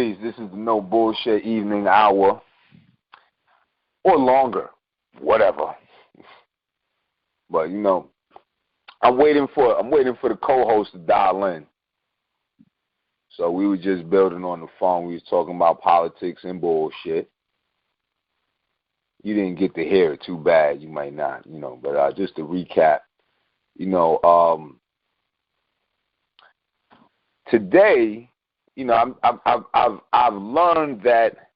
Peace. This is the No Bullshit Evening Hour, or longer, whatever. But you know, I'm waiting for the co-host to dial in. So we were just building on the phone. We was talking about politics and bullshit. You didn't get to hear it. Too bad. You might not. You know, but just to recap, you know, today, you know, I've learned that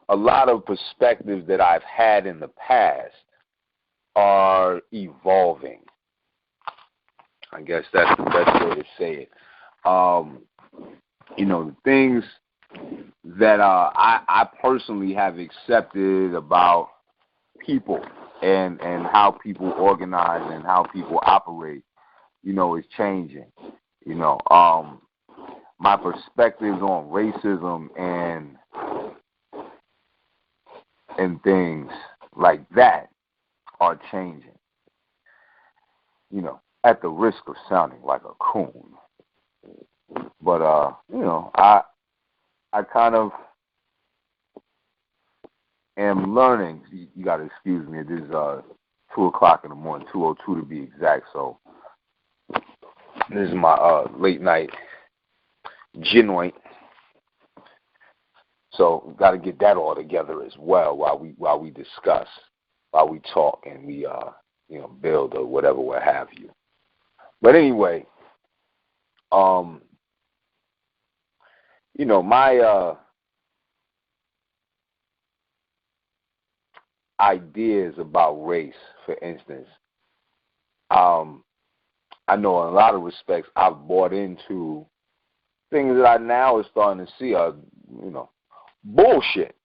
a lot of perspectives that I've had in the past are evolving. I guess that's the best way to say it. You know, the things that I personally have accepted about people and how people organize and how people operate, you know, is changing. You know, my perspectives on racism and things like that are changing. You know, at the risk of sounding like a coon. But you know, I kind of am learning. You gotta excuse me, it is 2:00 in the morning, 2:02 to be exact, so this is my late night ginoint. So got to get that all together as well while we discuss, while we talk, and we you know, build or whatever, what have you. But anyway, you know, my ideas about race, for instance, I know in a lot of respects I've bought into things that I now are starting to see are, you know, bullshit.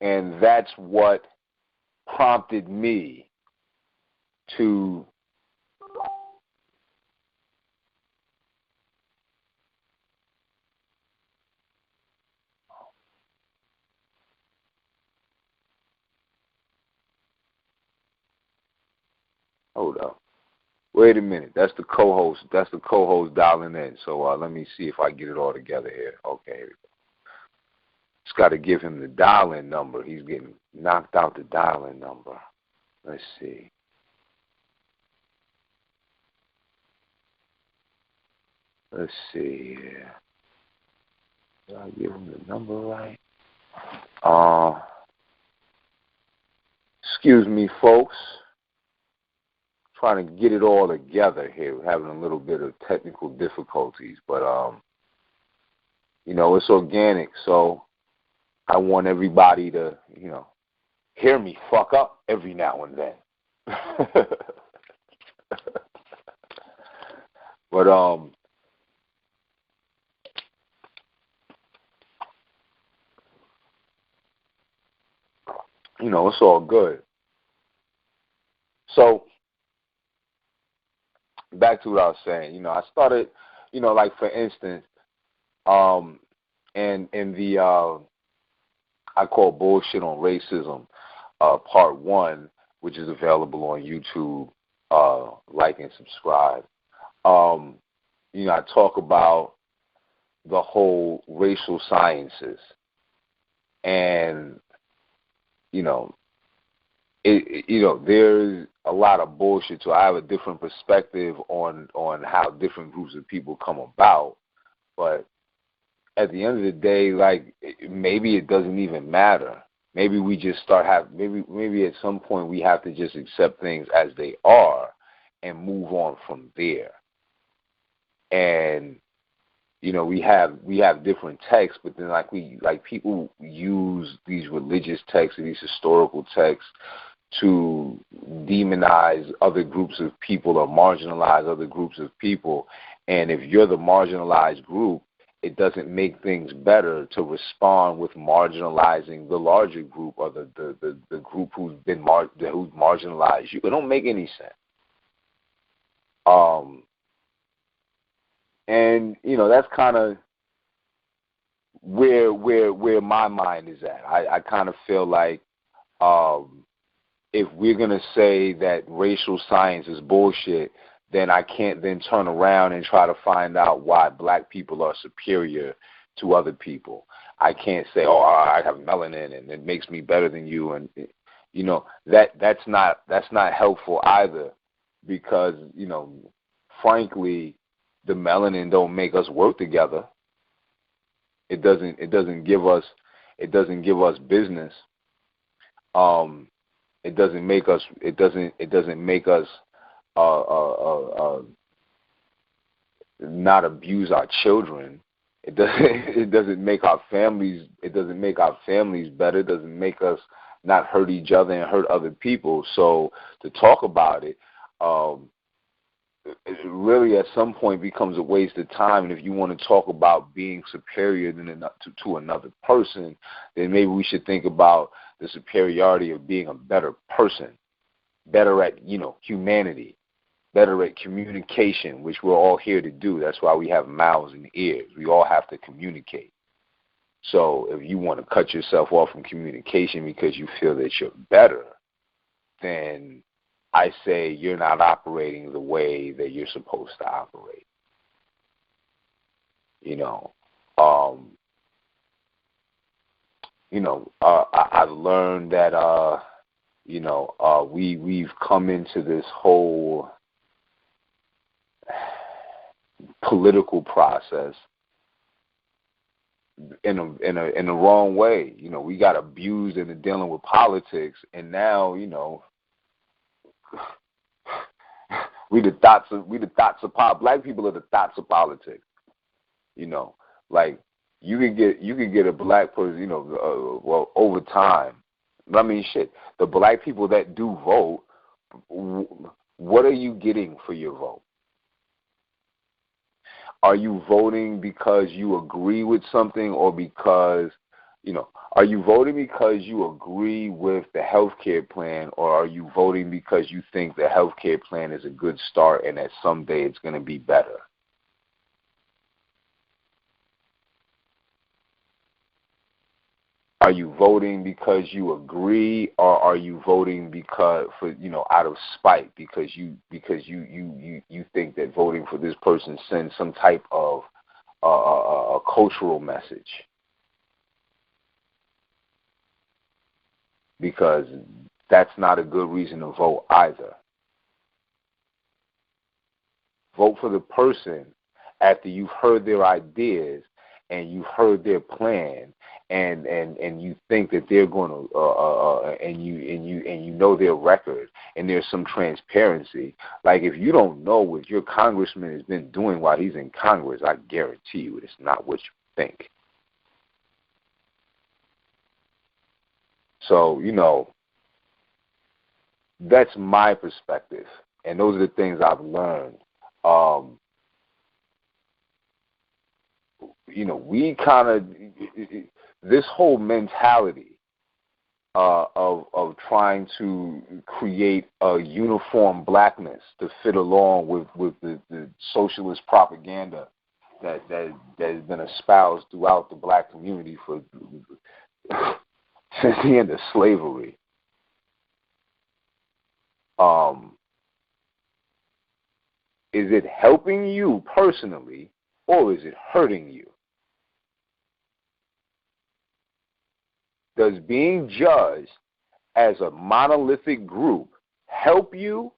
And that's what prompted me to hold up. Wait a minute. That's the co-host. That's the co-host dialing in. So let me see if I get it all together here. Okay, here we go. Just got to give him the dial-in number. He's getting knocked out the dial-in number. Let's see. Let's see here. Did I give him the number right? Excuse me, folks. Trying to get it all together here. We're having a little bit of technical difficulties, but you know, it's organic, so I want everybody to, you know, hear me fuck up every now and then. But you know, it's all good. So back to what I was saying, you know, I started, you know, like for instance, and in the I call Bullshit on Racism, part 1, which is available on YouTube, like and subscribe. You know, I talk about the whole racial sciences, and you know, you know, there's a lot of bullshit. So I have a different perspective on how different groups of people come about. But at the end of the day, like, maybe it doesn't even matter. Maybe we just maybe at some point we have to just accept things as they are and move on from there. And you know, we have different texts, but then like people use these religious texts or these historical texts to demonize other groups of people or marginalize other groups of people. And if you're the marginalized group, it doesn't make things better to respond with marginalizing the larger group or the group who's marginalized you. It don't make any sense. And you know, that's kind of where my mind is at. I kind of feel like if we're gonna say that racial science is bullshit, then I can't then turn around and try to find out why black people are superior to other people. I can't say, oh, I have melanin and it makes me better than you, and that's not helpful either, because frankly, the melanin don't make us work together. It doesn't give us business. It doesn't make us not abuse our children. It doesn't make our families better. It doesn't make us not hurt each other and hurt other people. So to talk about it, it really at some point becomes a waste of time. And if you want to talk about being superior to another person, then maybe we should think about the superiority of being a better person, better at humanity, better at communication, which we're all here to do. That's why we have mouths and ears. We all have to communicate. So if you want to cut yourself off from communication because you feel that you're better, then I say you're not operating the way that you're supposed to operate. I've learned that we've come into this whole political process in a wrong way. We got abused into dealing with politics, and now we the thoughts of black people are the thoughts of politics. Like you could get a black person, over time. I mean, shit. The black people that do vote, what are you getting for your vote? Are you voting because you agree with something, or because, are you voting because you agree with the healthcare plan, or are you voting because you think the healthcare plan is a good start and that someday it's going to be better? Are you voting because you agree, or are you voting out of spite because you think that voting for this person sends some type of a cultural message? Because that's not a good reason to vote either. Vote for the person after you've heard their ideas and you've heard their plan, and you think that they're going to and you know their record, and there's some transparency. Like, if you don't know what your congressman has been doing while he's in Congress, I guarantee you it's not what you think. So, that's my perspective, and those are the things I've learned. We kind of, this whole mentality of trying to create a uniform blackness to fit along with the socialist propaganda that has been espoused throughout the black community since the end of slavery. Is it helping you personally, or is it hurting you? Does being judged as a monolithic group help you,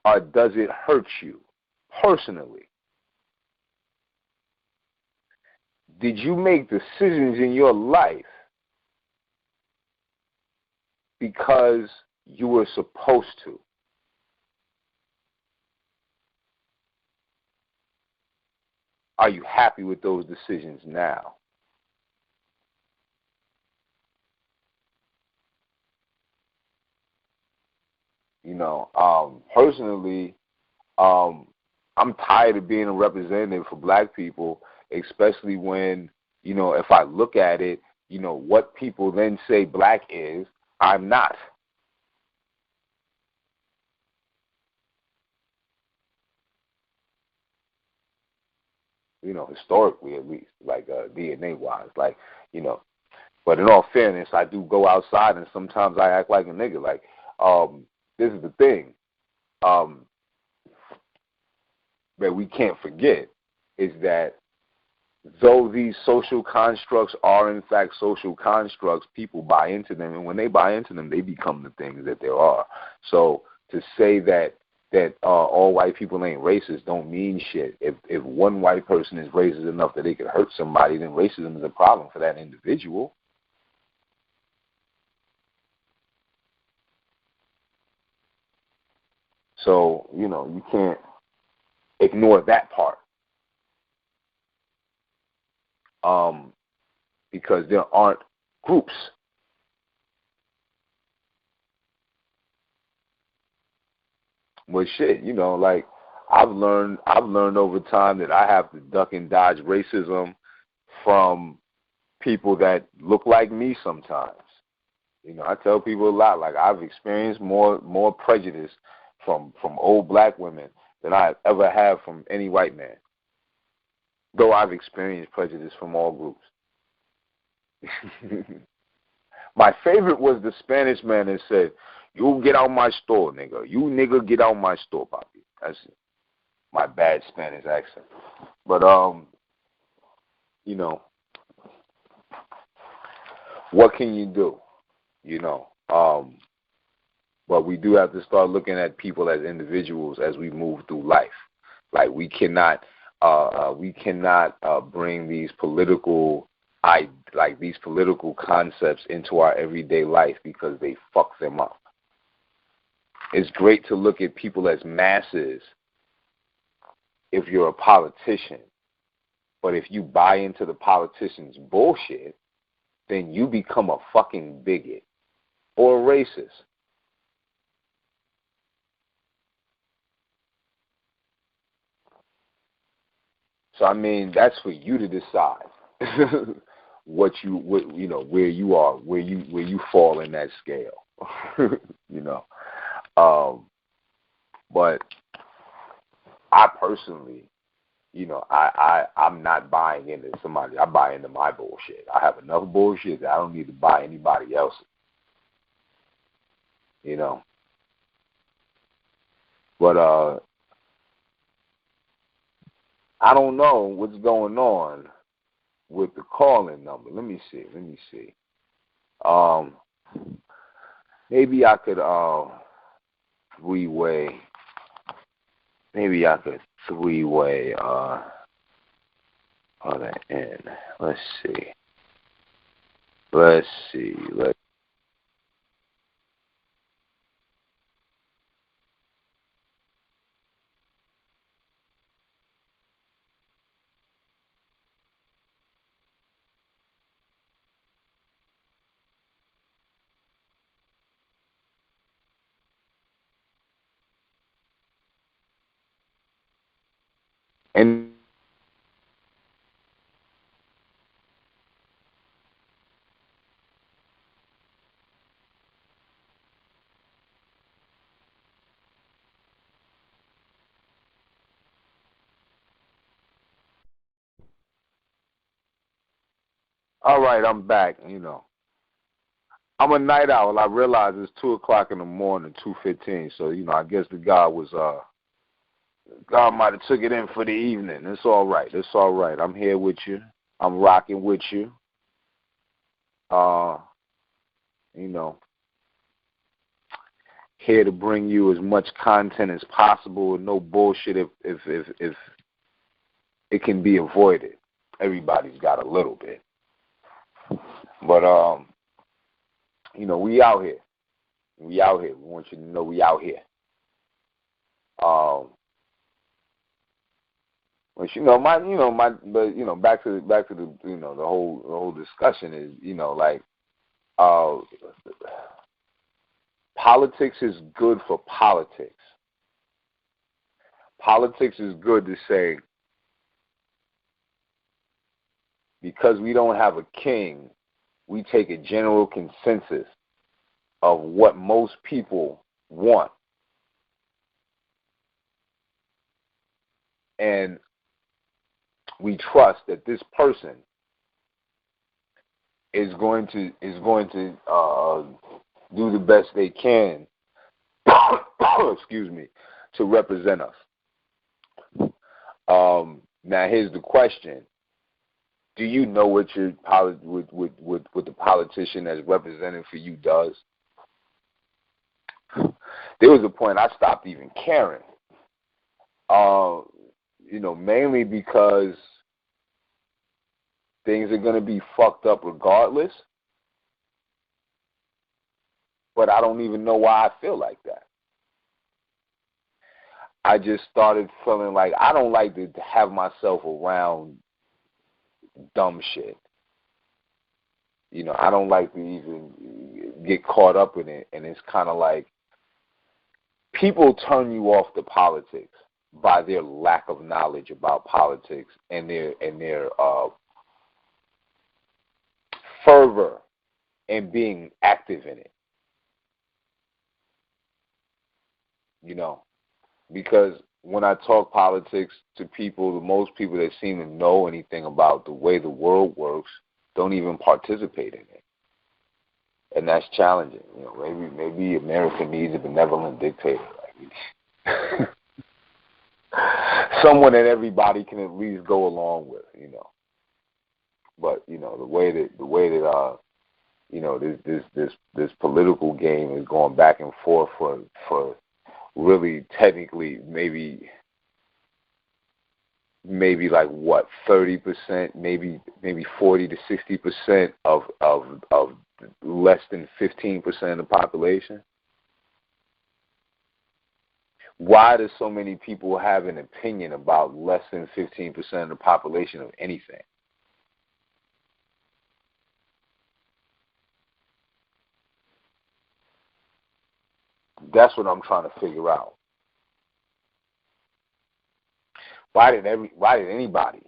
or does it hurt you personally? Did you make decisions in your life because you were supposed to? Are you happy with those decisions now? Personally, I'm tired of being a representative for black people, especially when, if I look at it, what people then say black is, I'm not. Historically at least, like DNA-wise, But in all fairness, I do go outside, and sometimes I act like a nigga. This is the thing. that we can't forget is that though these social constructs are in fact social constructs, people buy into them, and when they buy into them, they become the things that they are. So to say that all white people ain't racist don't mean shit. If one white person is racist enough that they could hurt somebody, then racism is a problem for that individual. So, you can't ignore that part. Because there aren't groups. But shit, like I've learned over time that I have to duck and dodge racism from people that look like me sometimes. I tell people a lot, like I've experienced more prejudice from old black women than I've ever had from any white man. Though I've experienced prejudice from all groups. My favorite was the Spanish man that said, "You get out my store, nigga. You nigga get out my store, papi." That's my bad Spanish accent. But what can you do? But we do have to start looking at people as individuals as we move through life. Like we cannot bring these political concepts into our everyday life because they fuck them up. It's great to look at people as masses if you're a politician, but if you buy into the politician's bullshit, then you become a fucking bigot or a racist. So I mean, that's for you to decide where you are, where you fall in that scale. But I personally, I'm not buying into somebody. I buy into my bullshit. I have enough bullshit that I don't need to buy anybody else's. But I don't know what's going on with the calling number. Let me see. Maybe I could three-way. Maybe I could three-way that in. Let's see. And all right, I'm back. I'm a night owl. I realize it's 2:00 in the morning, 2:15. So I guess the guy God might have took it in for the evening. It's all right. I'm here with you. I'm rocking with you. Here to bring you as much content as possible with no bullshit if it can be avoided. Everybody's got a little bit. But we out here. We want you to know we out here. But back to the the whole discussion is politics is good for politics. Politics is good to say because we don't have a king, we take a general consensus of what most people want. And we trust that this person is going to do the best they can excuse me, to represent us. Now here's the question: do you know what your what the politician that's representing for you does? There was a point I stopped even caring. Mainly because things are going to be fucked up regardless. But I don't even know why I feel like that. I just started feeling like I don't like to have myself around dumb shit. I don't like to even get caught up in it. And it's kind of like people turn you off to politics by their lack of knowledge about politics and their fervor in being active in it. Because when I talk politics to people, the most people that seem to know anything about the way the world works don't even participate in it. And that's challenging. Maybe America needs a benevolent dictator. Someone that everybody can at least go along with, But the way that this political game is going back and forth for really technically maybe like what 30%, maybe 40 to 60% of less than 15% of the population. Why do so many people have an opinion about less than 15% of the population of anything? That's what I'm trying to figure out. Why did anybody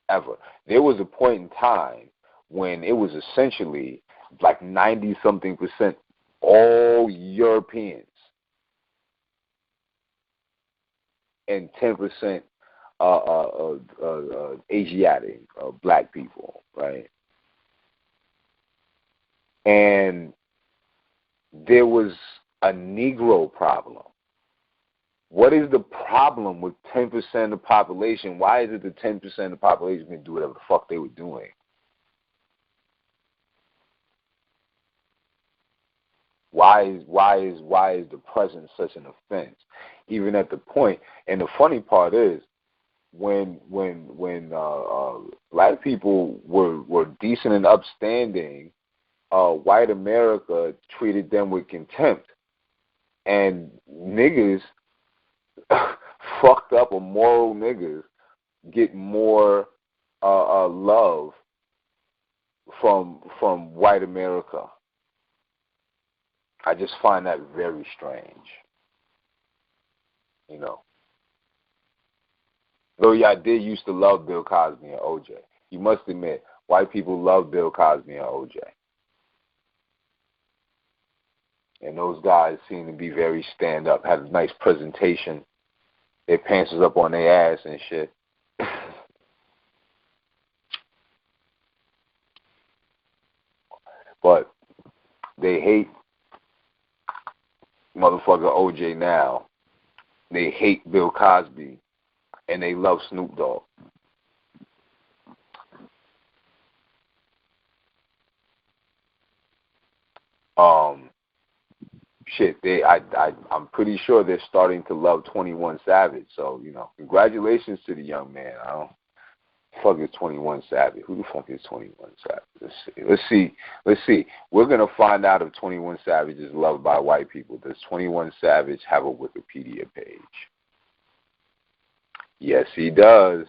ever? There was a point in time when it was essentially like 90-something% all Europeans and 10% Asiatic, black people, right? And there was a Negro problem. What is the problem with 10% of the population? Why is it that 10% of the population can do whatever the fuck they were doing? Why is the presence such an offense? Even at the point, and the funny part is, when black people were decent and upstanding, white America treated them with contempt, and niggas, fucked up or moral niggas, get more love from white America. I just find that very strange. Though y'all did used to love Bill Cosby and OJ. You must admit, white people love Bill Cosby and OJ. And those guys seem to be very stand-up, have a nice presentation. Their pants is up on their ass and shit. But they hate motherfucker OJ now. They hate Bill Cosby, and they love Snoop Dogg. I'm pretty sure they're starting to love 21 Savage. So, congratulations to the young man. Fuck is 21 Savage? Who the fuck is 21 Savage? Let's see. We're gonna find out if 21 Savage is loved by white people. Does 21 Savage have a Wikipedia page? Yes, he does.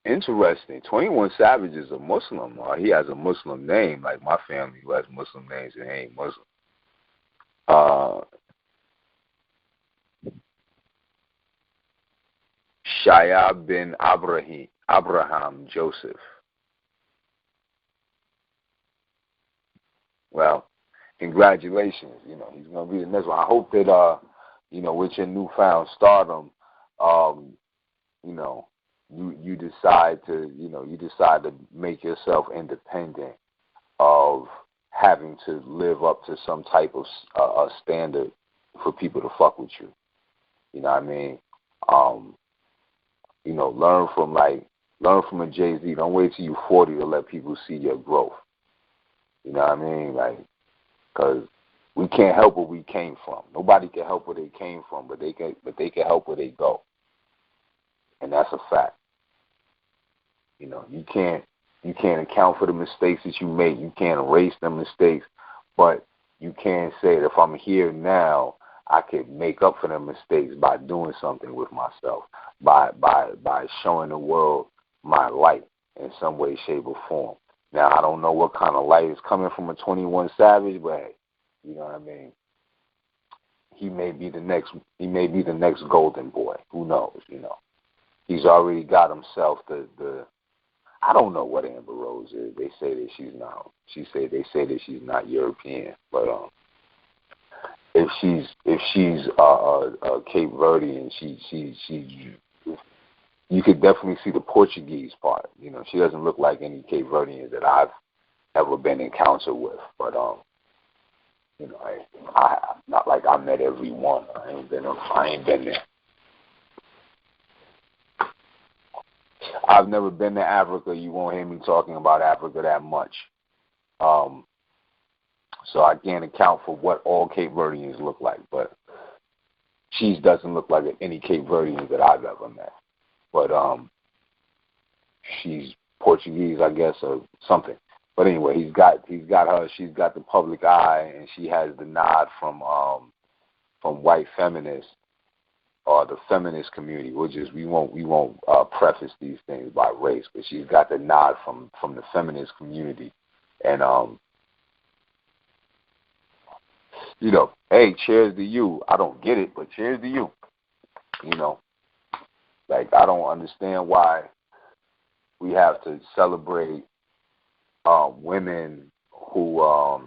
Interesting. 21 Savage is a Muslim. He has a Muslim name, like my family who has Muslim names and ain't Muslim. Shaya bin Abraham Joseph. Well, congratulations. He's going to be the next one. I hope that, with your newfound stardom, you decide to make yourself independent of having to live up to some type of standard for people to fuck with you. You know what I mean? You know, learn from a Jay-Z. Don't wait till you're 40 to let people see your growth. You know what I mean? Like, because we can't help where we came from. Nobody can help where they came from, but they can help where they go. And that's a fact. You know, you can't account for the mistakes that you make. You can't erase them mistakes, but you can say that if I'm here now, I could make up for them mistakes by doing something with myself, by showing the world my light in some way, shape, or form. Now, I don't know what kind of light is coming from a 21 Savage, but hey, you know what I mean? He may be the next golden boy. Who knows, you know? He's already got himself the I don't know what Amber Rose is. They say that she's not. They say that she's not European, but if she's Cape Verdean, she you could definitely see the Portuguese part. You know, she doesn't look like any Cape Verdeans that I've ever been in counsel with. But you know, I not like I met every one. I ain't been there. I've never been to Africa. You won't hear me talking about Africa that much. So I can't account for what all Cape Verdeans look like. But she doesn't look like any Cape Verdean that I've ever met. But she's Portuguese, I guess, or something. But anyway, he's got her. She's got the public eye, and she has the nod from white feminists or the feminist community. We won't preface these things by race, but she's got the nod from the feminist community, and you know, hey, cheers to you. I don't get it, but cheers to you. You know, like I don't understand why we have to celebrate women who, well,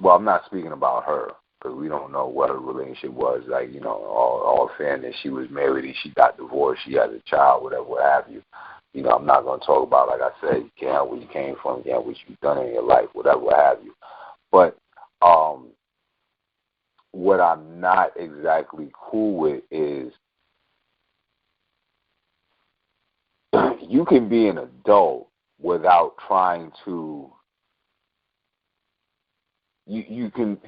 I'm not speaking about her because we don't know what her relationship was. Like, you know, all fairness, she was married and she got divorced, she had a child, whatever, what have you. You know, I'm not going to talk about, like I said, you can't help where you came from, you can't help what you've done in your life, whatever, what have you. But what I'm not exactly cool with is you can be an adult without trying to, you can,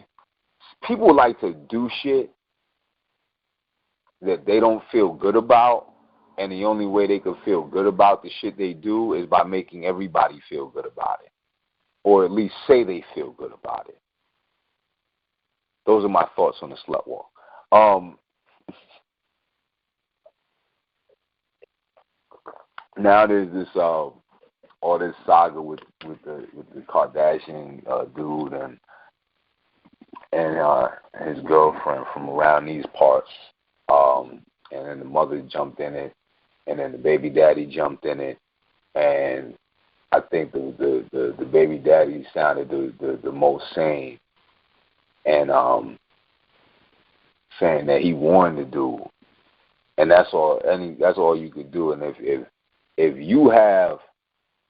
people like to do shit that they don't feel good about, and the only way they can feel good about the shit they do is by making everybody feel good about it, or at least say they feel good about it. Those are my thoughts on the slut walk. Now there's this all this saga with the Kardashian dude and his girlfriend from around these parts, and then the mother jumped in it, and then the baby daddy jumped in it, and I think the baby daddy sounded the most sane, and saying that he warned the dude, and that's all. That's all you could do. And if you have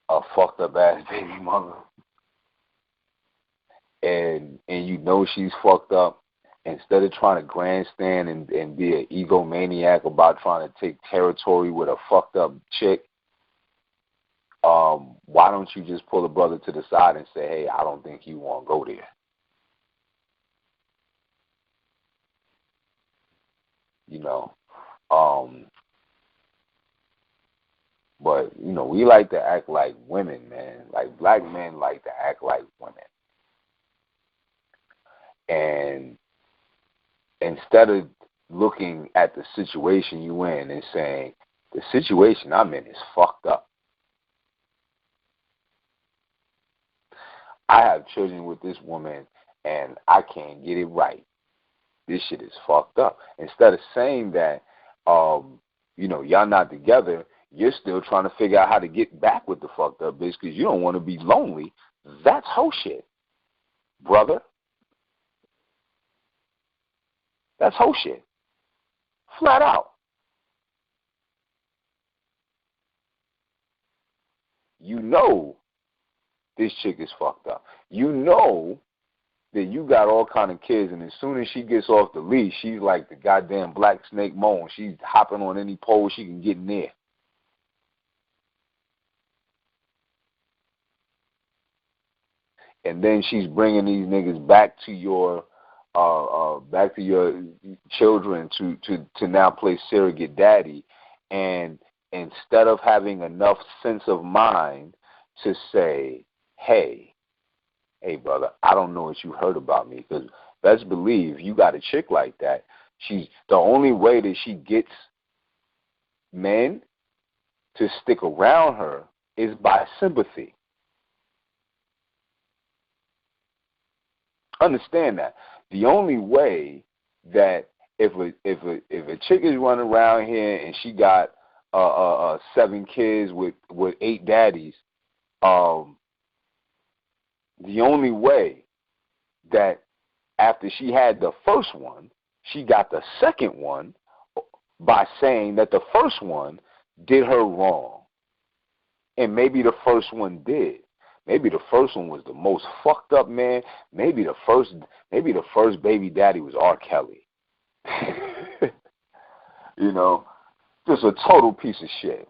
a fucked up ass baby mother, and you know she's fucked up, instead of trying to grandstand and be an egomaniac about trying to take territory with a fucked up chick, why don't you just pull a brother to the side and say, hey, I don't think you want to go there. You know, but, you know, we like to act like women, man. Like, black men like to act like women. And instead of looking at the situation you in and saying, the situation I'm in is fucked up. I have children with this woman, and I can't get it right. This shit is fucked up. Instead of saying that, you know, y'all not together, you're still trying to figure out how to get back with the fucked up bitch because you don't want to be lonely. That's hoe shit, brother. That's hoe shit. Flat out. You know this chick is fucked up. You know that you got all kind of kids, and as soon as she gets off the leash, she's like the goddamn black snake moan. She's hopping on any pole she can get near. And then she's bringing these niggas back to your children to now play surrogate daddy. And instead of having enough sense of mind to say, hey, brother, I don't know what you heard about me, because best believe you got a chick like that. She's the only way that she gets men to stick around her is by sympathy. Understand that. The only way that if a chick is running around here and she got 7 kids with 8 daddies, the only way that after she had the first one, she got the second one by saying that the first one did her wrong. And maybe the first one did. Maybe the first one was the most fucked up man. Maybe the first baby daddy was R. Kelly. You know, just a total piece of shit.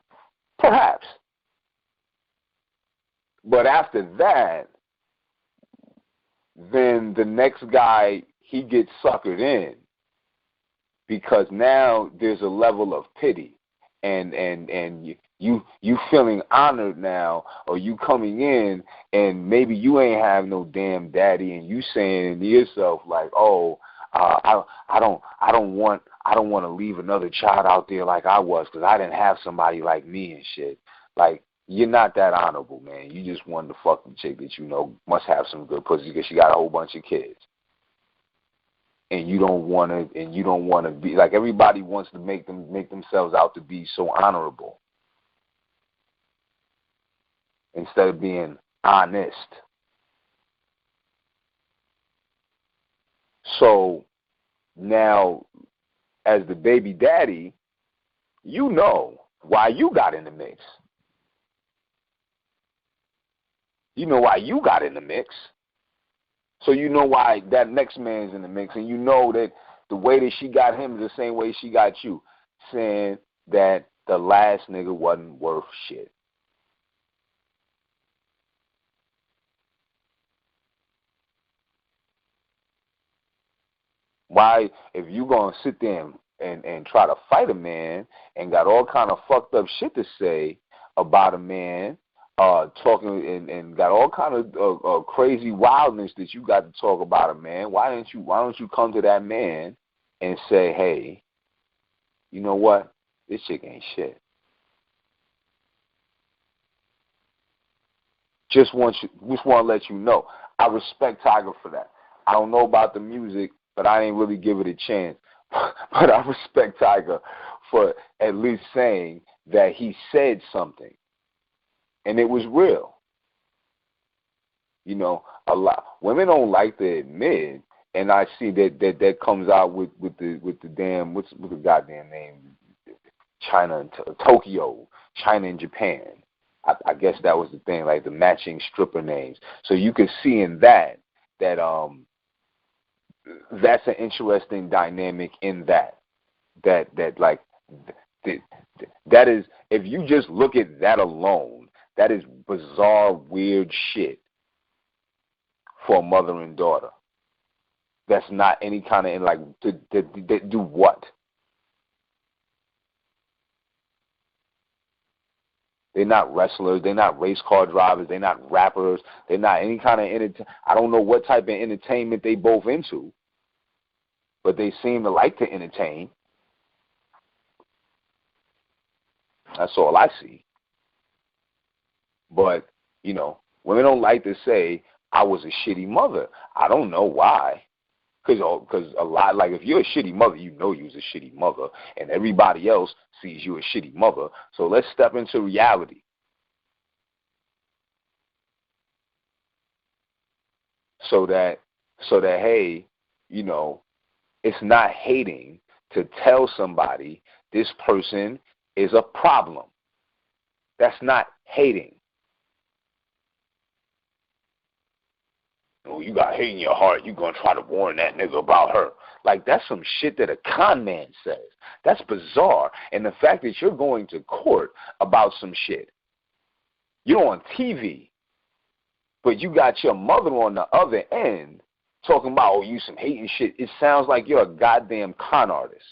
Perhaps. But after that, then the next guy, he gets suckered in, because now there's a level of pity, and you feeling honored now, or you coming in and maybe you ain't have no damn daddy, and you saying to yourself like, oh, I don't want to leave another child out there like I was, because I didn't have somebody like me and shit. Like, you're not that honorable, man. You just wanted to fuck the chick that you know must have some good pussy because she got a whole bunch of kids. And you don't want to be like, everybody wants to make themselves out to be so honorable instead of being honest. So now, as the baby daddy, you know why you got in the mix. You know why you got in the mix. So you know why that next man's in the mix, and you know that the way that she got him is the same way she got you, saying that the last nigga wasn't worth shit. Why, if you gonna sit there and try to fight a man and got all kind of fucked up shit to say about a man, talking and got all kind of crazy wildness that you got to talk about a man, why don't you come to that man and say, hey, you know what, this chick ain't shit. Just want to let you know, I respect Tiger for that. I don't know about the music, but I didn't really give it a chance. But I respect Tiger for at least saying that he said something, and it was real. You know, a lot women don't like to admit, and I see that comes out with the damn what's the goddamn name, China and Tokyo, China and Japan. I guess that was the thing, like the matching stripper names. So you can see in that that's an interesting dynamic in that like that is, if you just look at that alone, that is bizarre, weird shit for a mother and daughter. That's not any kind of, like, to do what? They're not wrestlers. They're not race car drivers. They're not rappers. They're not any kind of I don't know what type of entertainment they both into, but they seem to like to entertain. That's all I see. But, you know, women don't like to say, I was a shitty mother. I don't know why. Because a lot, like, if you're a shitty mother, you know you was a shitty mother, and everybody else sees you a shitty mother. So let's step into reality. So that, hey, you know, it's not hating to tell somebody this person is a problem. That's not hating. oh, you got hate in your heart, you going to try to warn that nigga about her. Like, that's some shit that a con man says. That's bizarre. And the fact that you're going to court about some shit, you're on TV, but you got your mother on the other end talking about, oh, you some hating shit. It sounds like you're a goddamn con artist.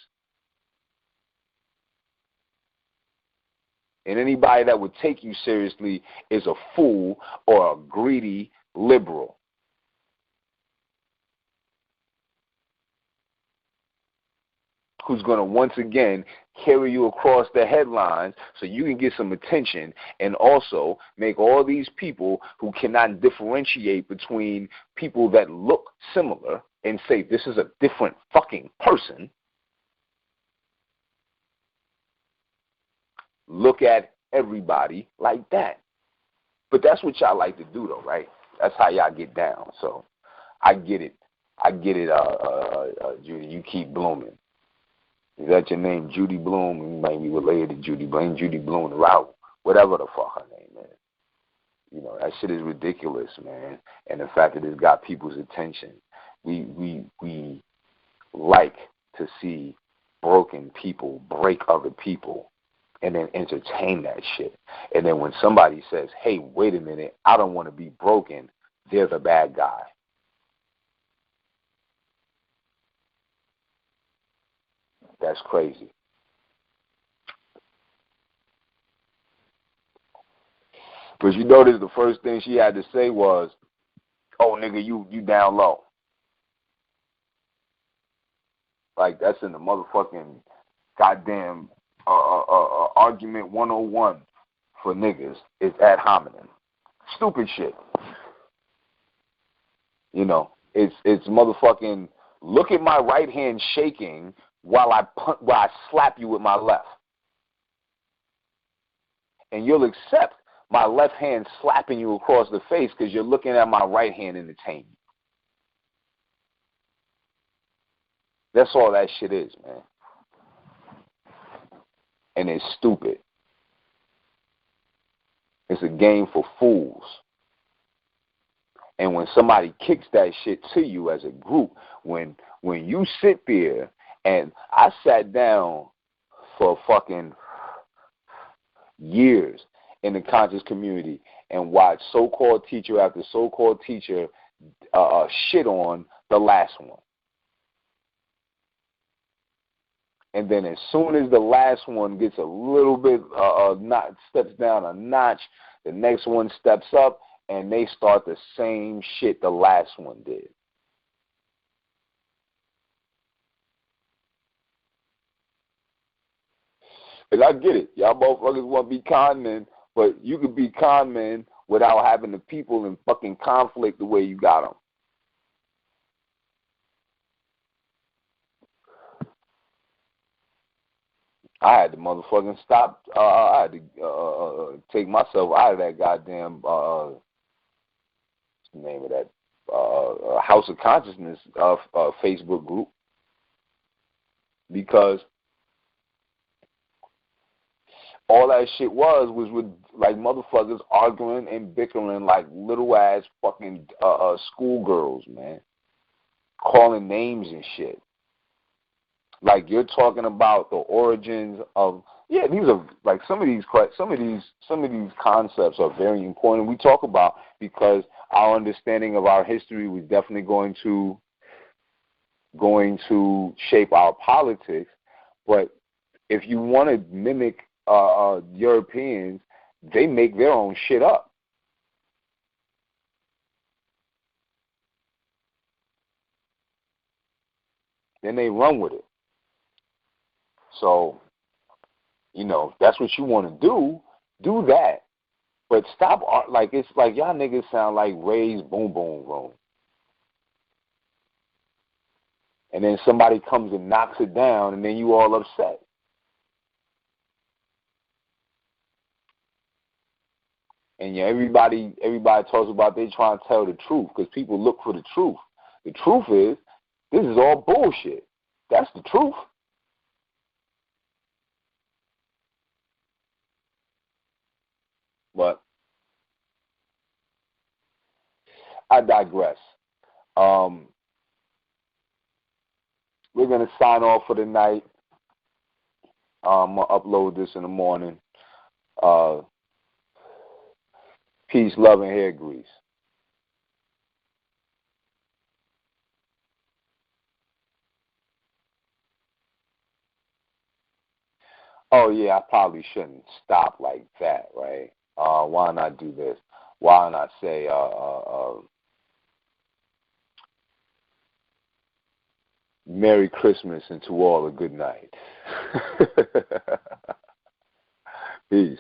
And anybody that would take you seriously is a fool or a greedy liberal. Who's going to once again carry you across the headlines so you can get some attention, and also make all these people who cannot differentiate between people that look similar and say this is a different fucking person, look at everybody like that. But that's what y'all like to do, though, right? That's how y'all get down. So I get it. Judy, you keep blooming. Is that your name, Judy Bloom? You might be related to Judy Bloom, Judy Bloom, the route, whatever the fuck her name is. You know, that shit is ridiculous, man. And the fact that it's got people's attention. We like to see broken people break other people and then entertain that shit. And then when somebody says, hey, wait a minute, I don't want to be broken, they're the bad guy. That's crazy. But you notice the first thing she had to say was, oh, nigga, you down low. Like, that's in the motherfucking goddamn argument 101 for niggas is ad hominem. Stupid shit. You know, it's motherfucking look at my right hand shaking while I slap you with my left. And you'll accept my left hand slapping you across the face because you're looking at my right hand entertaining you. That's all that shit is, man. And it's stupid. It's a game for fools. And when somebody kicks that shit to you as a group, when you sit there, and I sat down for fucking years in the conscious community and watched so-called teacher after so-called teacher shit on the last one. And then as soon as the last one gets a little bit, steps down a notch, the next one steps up, and they start the same shit the last one did. And I get it. Y'all motherfuckers want to be con men, but you can be con men without having the people in fucking conflict the way you got them. I had to motherfucking stop. I had to take myself out of that goddamn, what's the name of that, House of Consciousness Facebook group, because all that shit was with like motherfuckers arguing and bickering like little ass fucking schoolgirls, man, calling names and shit. Like you're talking about the origins of these are like some of these concepts are very important. We talk about because our understanding of our history was definitely going to shape our politics. But if you want to mimic Europeans, they make their own shit up. Then they run with it. So, you know, that's what you want to do that. But stop, like, it's like y'all niggas sound like Ray's Boom Boom Room. And then somebody comes and knocks it down, and then you all upset. And yeah, everybody talks about they trying to tell the truth because people look for the truth. The truth is, this is all bullshit. That's the truth. But I digress. Um, we're going to sign off for the night. I'm going to upload this in the morning. Peace, love, and hair grease. Oh, yeah, I probably shouldn't stop like that, right? Why not do this? Why not say, Merry Christmas and to all a good night. Peace.